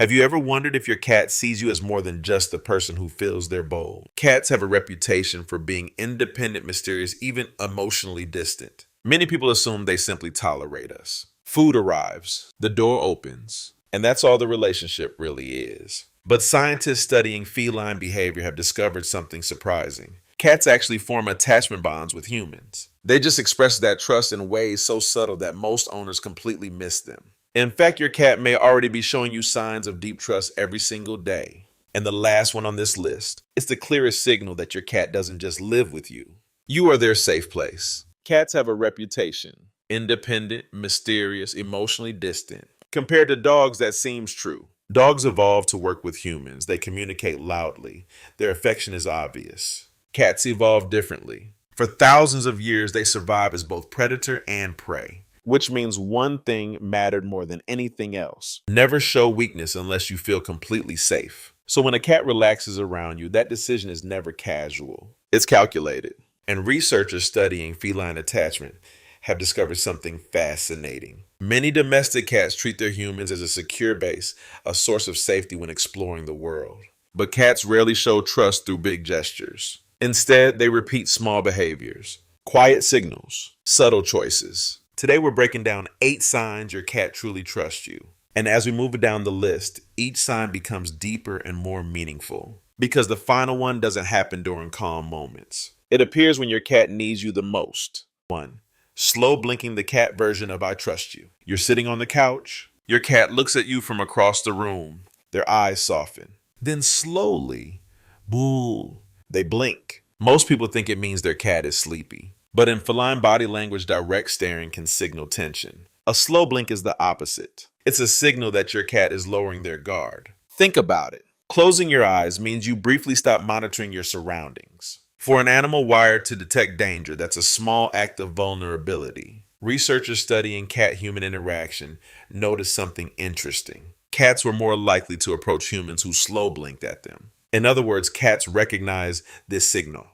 Have you ever wondered if your cat sees you as more than just the person who fills their bowl? Cats have a reputation for being independent, mysterious, even emotionally distant. Many people assume they simply tolerate us. Food arrives, the door opens, and that's all the relationship really is. But scientists studying feline behavior have discovered something surprising. Cats actually form attachment bonds with humans. They just express that trust in ways so subtle that most owners completely miss them. In fact, your cat may already be showing you signs of deep trust every single day. And the last one on this list is the clearest signal that your cat doesn't just live with you. You are their safe place. Cats have a reputation: independent, mysterious, emotionally distant. Compared to dogs, that seems true. Dogs evolved to work with humans. They communicate loudly. Their affection is obvious. Cats evolved differently. For thousands of years, they survived as both predator and prey, which means one thing mattered more than anything else: never show weakness unless you feel completely safe. So when a cat relaxes around you, that decision is never casual. It's calculated. And researchers studying feline attachment have discovered something fascinating. Many domestic cats treat their humans as a secure base, a source of safety when exploring the world. But cats rarely show trust through big gestures. Instead, they repeat small behaviors, quiet signals, subtle choices. Today, we're breaking down 8 signs your cat truly trusts you. And as we move down the list, each sign becomes deeper and more meaningful, because the final one doesn't happen during calm moments. It appears when your cat needs you the most. 1. Slow blinking, the cat version of "I trust you." You're sitting on the couch. Your cat looks at you from across the room. Their eyes soften. Then slowly, boo, they blink. Most people think it means their cat is sleepy. But in feline body language, direct staring can signal tension. A slow blink is the opposite. It's a signal that your cat is lowering their guard. Think about it. Closing your eyes means you briefly stop monitoring your surroundings. For an animal wired to detect danger, that's a small act of vulnerability. Researchers studying cat-human interaction noticed something interesting. Cats were more likely to approach humans who slow blinked at them. In other words, cats recognize this signal,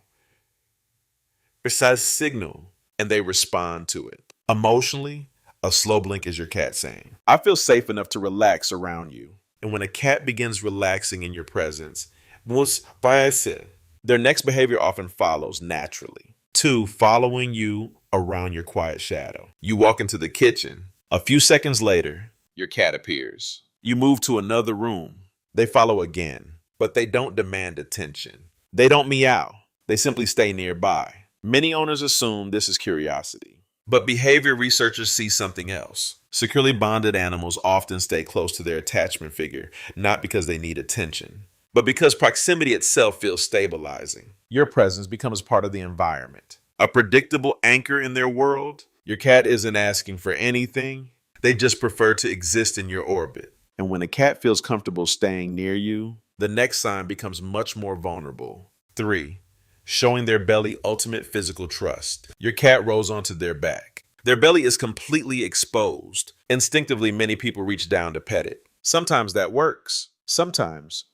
precise signal, and they respond to it. Emotionally, a slow blink is your cat saying, "I feel safe enough to relax around you." And when a cat begins relaxing in your presence, their next behavior often follows naturally. 2. Following you around your quiet shadow. You walk into the kitchen. A few seconds later, your cat appears. You move to another room. They follow again, but they don't demand attention. They don't meow. They simply stay nearby. Many owners assume this is curiosity, but behavior researchers see something else. Securely bonded animals often stay close to their attachment figure, not because they need attention, but because proximity itself feels stabilizing. Your presence becomes part of the environment, a predictable anchor in their world. Your cat isn't asking for anything. They just prefer to exist in your orbit. And when a cat feels comfortable staying near you, the next sign becomes much more vulnerable. 3. Showing their belly ultimate physical trust. Your cat rolls onto their back. Their belly is completely exposed. Instinctively, many people reach down to pet it. Sometimes that works. Sometimes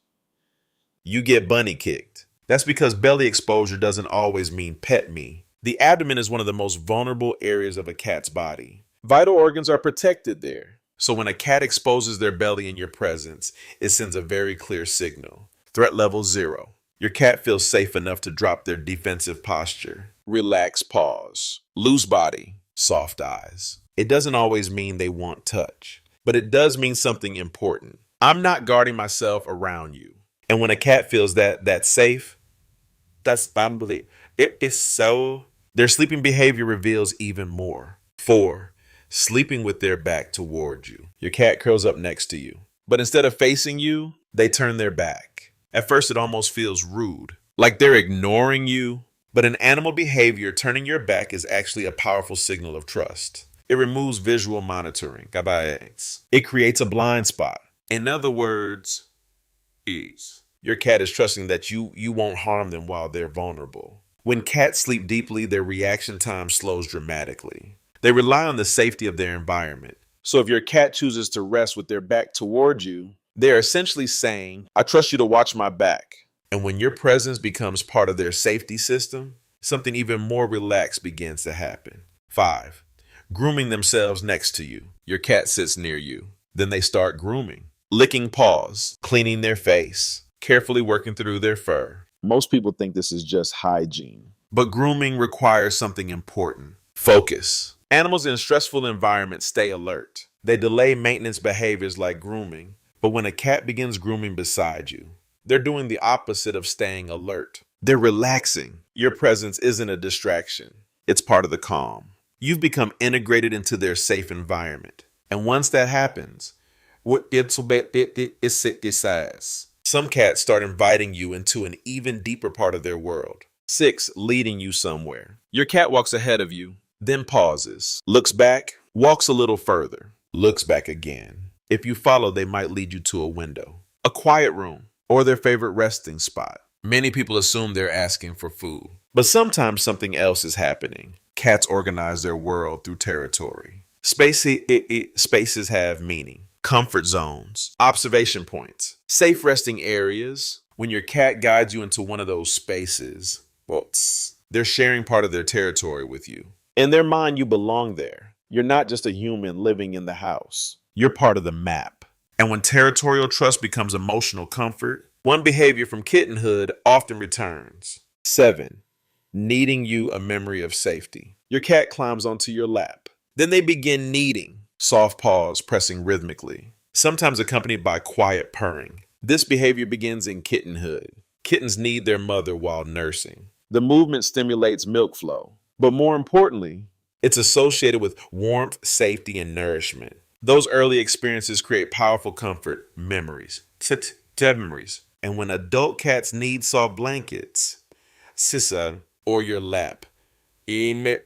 you get bunny kicked. That's because belly exposure doesn't always mean pet me. The abdomen is one of the most vulnerable areas of a cat's body. Vital organs are protected there. So when a cat exposes their belly in your presence, it sends a very clear signal. Threat level 0. Your cat feels safe enough to drop their defensive posture. Relax, pause. Loose body, soft eyes. It doesn't always mean they want touch, but it does mean something important. I'm not guarding myself around you. And when a cat feels that's safe, that's boundary. It is so. Their sleeping behavior reveals even more. 4. Sleeping with their back toward you. Your cat curls up next to you, but instead of facing you, they turn their back. At first, it almost feels rude, like they're ignoring you. But in animal behavior, turning your back is actually a powerful signal of trust. It removes visual monitoring. It creates a blind spot. In other words, your cat is trusting that you won't harm them while they're vulnerable. When cats sleep deeply, their reaction time slows dramatically. They rely on the safety of their environment. So if your cat chooses to rest with their back toward you, they're essentially saying, "I trust you to watch my back." And when your presence becomes part of their safety system, something even more relaxed begins to happen. 5. Grooming themselves next to you. Your cat sits near you. Then they start grooming. licking paws, cleaning their face, carefully working through their fur. Most people think this is just hygiene. But grooming requires something important: focus. Animals in stressful environments stay alert. They delay maintenance behaviors like grooming, but when a cat begins grooming beside you, they're doing the opposite of staying alert. They're relaxing. Your presence isn't a distraction. It's part of the calm. You've become integrated into their safe environment. And once that happens, some cats start inviting you into an even deeper part of their world. 6, leading you somewhere. Your cat walks ahead of you, then pauses, looks back, walks a little further, looks back again. If you follow, they might lead you to a window, a quiet room, or their favorite resting spot. Many people assume they're asking for food, but sometimes something else is happening. Cats organize their world through territory. Spaces have meaning. Comfort zones, observation points, safe resting areas. When your cat guides you into one of those spaces, well, they're sharing part of their territory with you. In their mind, you belong there. You're not just a human living in the house. You're part of the map. And when territorial trust becomes emotional comfort, one behavior from kittenhood often returns. 7, kneading you a memory of safety. Your cat climbs onto your lap. Then they begin kneading, soft paws pressing rhythmically, sometimes accompanied by quiet purring. This behavior begins in kittenhood. Kittens knead their mother while nursing. The movement stimulates milk flow, but more importantly, it's associated with warmth, safety, and nourishment. Those early experiences create powerful comfort memories. Memories. And when adult cats need soft blankets, sisa, or your lap, they may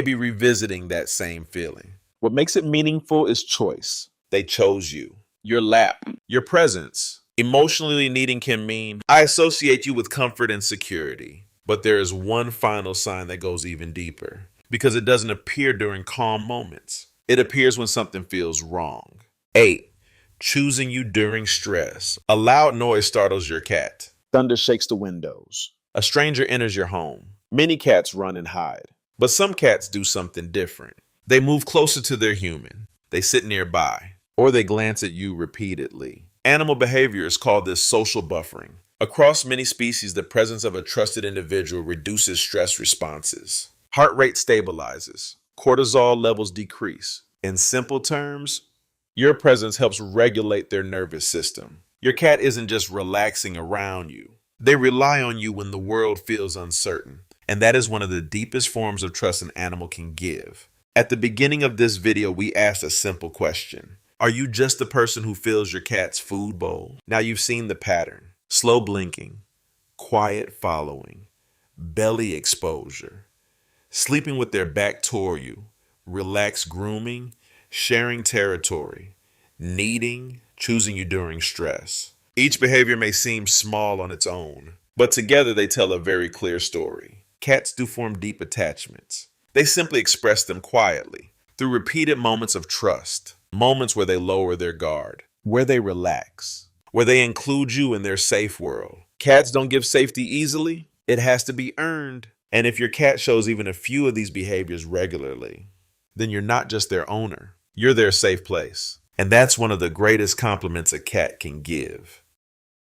be revisiting that same feeling. What makes it meaningful is choice. They chose you, your lap, your presence. Emotionally needing can mean, I associate you with comfort and security. But there is one final sign that goes even deeper, because it doesn't appear during calm moments. It appears when something feels wrong. 8, choosing you during stress. A loud noise startles your cat. Thunder shakes the windows. A stranger enters your home. Many cats run and hide. But some cats do something different. They move closer to their human. They sit nearby, or they glance at you repeatedly. Animal behaviors call this social buffering. Across many species, the presence of a trusted individual reduces stress responses. Heart rate stabilizes. Cortisol levels decrease. In simple terms, your presence helps regulate their nervous system. Your cat isn't just relaxing around you. They rely on you when the world feels uncertain. And that is one of the deepest forms of trust an animal can give. At the beginning of this video, we asked a simple question. Are you just the person who fills your cat's food bowl? Now you've seen the pattern. Slow blinking, quiet following, belly exposure, sleeping with their back toward you, relaxed grooming, sharing territory, kneading, choosing you during stress. Each behavior may seem small on its own, but together they tell a very clear story. Cats do form deep attachments. They simply express them quietly, through repeated moments of trust, moments where they lower their guard, where they relax, where they include you in their safe world. Cats don't give safety easily. It has to be earned. And if your cat shows even a few of these behaviors regularly, then you're not just their owner. You're their safe place. And that's one of the greatest compliments a cat can give.